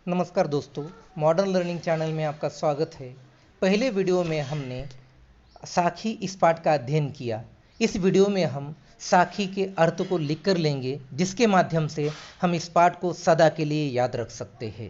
नमस्कार दोस्तों, modern learning channel में आपका स्वागत है। पहले वीडियो में हमने साखी इस पाठ का अध्ययन किया। इस वीडियो में हम साखी के अर्थ को लिखकर लेंगे, जिसके माध्यम से हम इस पाठ को सदा के लिए याद रख सकते हैं।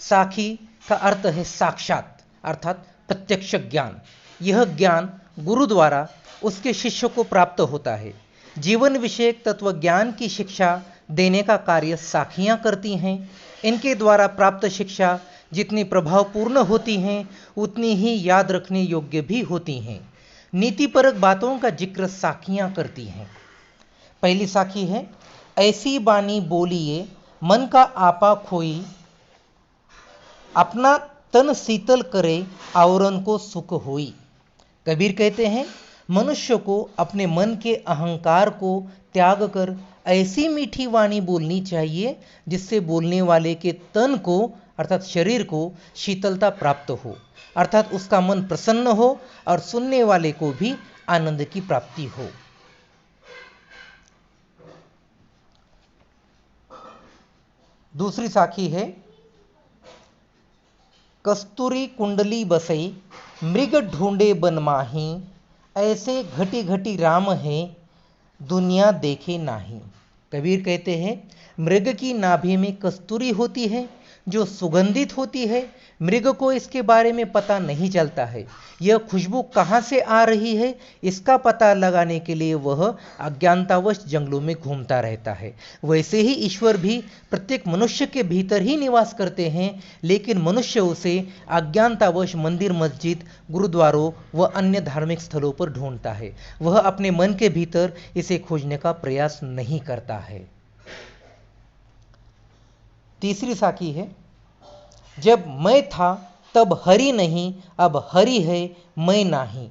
साखी का अर्थ है साक्षात, अर्थात प्रत्यक्ष ज्ञान। यह ज्ञान गुरु द्वारा उसके शिष्य को प्राप्त होता है। जीवन विषयक तत्व ज्ञान की शिक्षा देने का कार्य साखियाँ करती हैं। इनके द्वारा प्राप्त शिक्षा जितनी प्रभावपूर्ण होती हैं, उतनी ही याद रखने योग्य भी होती हैं। नीतिपरक बातों का जिक्र साखियाँ करती हैं। पहली साखी है, ऐसी बानी बोलिए मन का आपा खोई, अपना तन शीतल करे आवरण को सुख होई। कबीर कहते हैं, मनुष्य को अपने मन के अहंकार को त्याग कर ऐसी मीठी वाणी बोलनी चाहिए जिससे बोलने वाले के तन को अर्थात शरीर को शीतलता प्राप्त हो, अर्थात उसका मन प्रसन्न हो और सुनने वाले को भी आनंद की प्राप्ति हो। दूसरी साखी है, कस्तूरी कुंडली बसई मृग ढूंढे बन माही, ऐसे घटी घटी राम है दुनिया देखे नाही। कबीर कहते हैं, मृग की नाभि में कस्तूरी होती है जो सुगंधित होती है। मृग को इसके बारे में पता नहीं चलता है। यह खुशबू कहाँ से आ रही है, इसका पता लगाने के लिए वह अज्ञानतावश जंगलों में घूमता रहता है। वैसे ही ईश्वर भी प्रत्येक मनुष्य के भीतर ही निवास करते हैं, लेकिन मनुष्य उसे अज्ञानतावश मंदिर, मस्जिद, गुरुद्वारों व अन्य धार्मिक स्थलों पर ढूंढता है। वह अपने मन के भीतर इसे खोजने का प्रयास नहीं करता है। तीसरी साखी है, जब मैं था तब हरि नहीं, अब हरि है मैं नाही,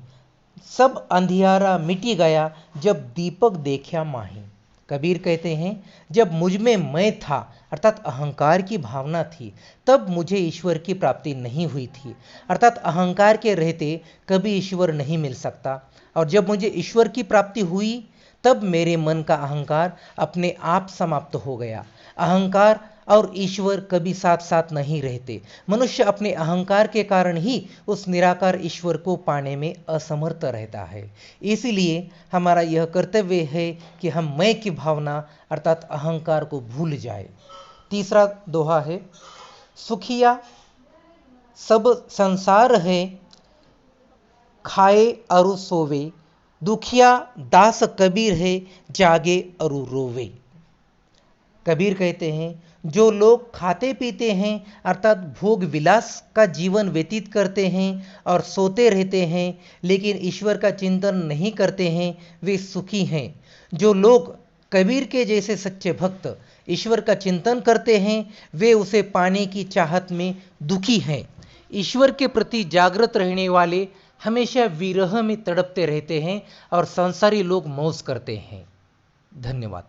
सब अंधियारा मिटी गया जब दीपक देखा माही। कबीर कहते हैं, जब मुझ में मैं था अर्थात अहंकार की भावना थी, तब मुझे ईश्वर की प्राप्ति नहीं हुई थी। अर्थात अहंकार के रहते कभी ईश्वर नहीं मिल सकता, और जब मुझे ईश्वर की प्राप्ति हुई तब मेरे मन का अहंकार अपने आप समाप्त हो गया। अहंकार और ईश्वर कभी साथ साथ नहीं रहते। मनुष्य अपने अहंकार के कारण ही उस निराकार ईश्वर को पाने में असमर्थ रहता है। इसलिए हमारा यह कर्तव्य है कि हम मैं की भावना अर्थात अहंकार को भूल जाए। तीसरा दोहा है, सुखिया सब संसार है खाए अरु सोवे, दुखिया दास कबीर है जागे अरु रोवे। कबीर कहते हैं, जो लोग खाते पीते हैं अर्थात भोग विलास का जीवन व्यतीत करते हैं और सोते रहते हैं, लेकिन ईश्वर का चिंतन नहीं करते हैं, वे सुखी हैं। जो लोग कबीर के जैसे सच्चे भक्त ईश्वर का चिंतन करते हैं, वे उसे पाने की चाहत में दुखी हैं। ईश्वर के प्रति जागृत रहने वाले हमेशा विरह में तड़पते रहते हैं और संसारी लोग मौज करते हैं। धन्यवाद।